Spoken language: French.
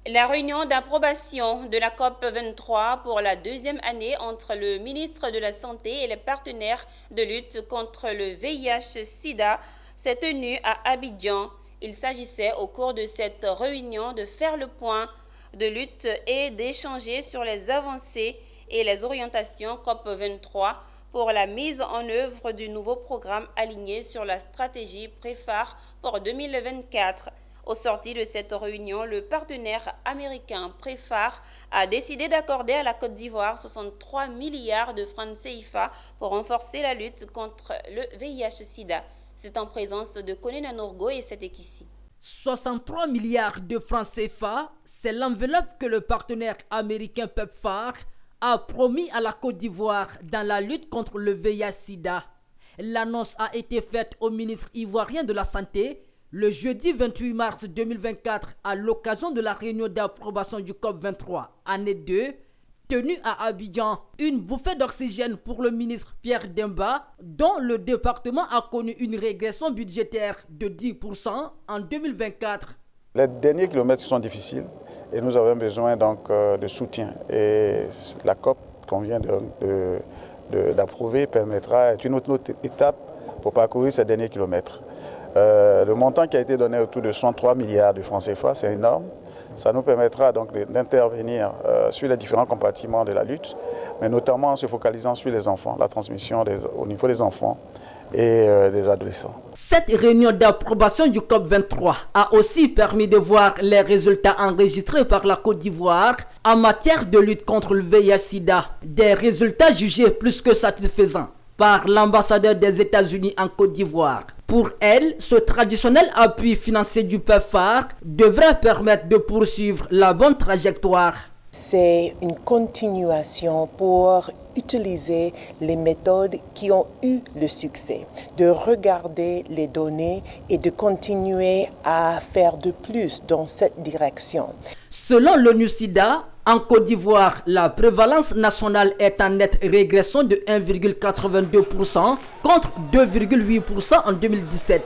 La réunion d'approbation de la COP 23 pour la deuxième année entre le ministre de la Santé et les partenaires de lutte contre le VIH-Sida s'est tenue à Abidjan. Il s'agissait au cours de cette réunion de faire le point de lutte et d'échanger sur les avancées et les orientations COP 23 pour la mise en œuvre du nouveau programme aligné sur la stratégie PREPHAR pour 2024. Au sorti de cette réunion, le partenaire américain PREPHAR a décidé d'accorder à la Côte d'Ivoire 63 milliards de francs CFA pour renforcer la lutte contre le VIH-Sida. C'est en présence de Konena Nourgo et c'est ici. 63 milliards de francs CFA, c'est l'enveloppe que le partenaire américain PEPFAR a promis à la Côte d'Ivoire dans la lutte contre le VIH-Sida. L'annonce a été faite au ministre ivoirien de la Santé le jeudi 28 mars 2024 à l'occasion de la réunion d'approbation du COP 23, année 2, tenue à Abidjan. Une bouffée d'oxygène pour le ministre Pierre Demba, dont le département a connu une régression budgétaire de 10% en 2024. Les derniers kilomètres sont difficiles et nous avons besoin donc de soutien. Et la COP qu'on vient d'approuver permettra, est une autre étape pour parcourir ces derniers kilomètres. Le montant qui a été donné autour de 103 milliards de francs CFA, c'est énorme. Ça nous permettra donc d'intervenir sur les différents compartiments de la lutte, mais notamment en se focalisant sur les enfants, la transmission au niveau des enfants et des adolescents. Cette réunion d'approbation du COP23 a aussi permis de voir les résultats enregistrés par la Côte d'Ivoire en matière de lutte contre le VIH-Sida, des résultats jugés plus que satisfaisants par l'ambassadeur des États-Unis en Côte d'Ivoire. Pour elle, ce traditionnel appui financier du PEPFAR devrait permettre de poursuivre la bonne trajectoire. C'est une continuation pour utiliser les méthodes qui ont eu le succès, de regarder les données et de continuer à faire de plus dans cette direction. Selon l'ONU-SIDA, en Côte d'Ivoire, la prévalence nationale est en nette régression de 1,82% contre 2,8% en 2017.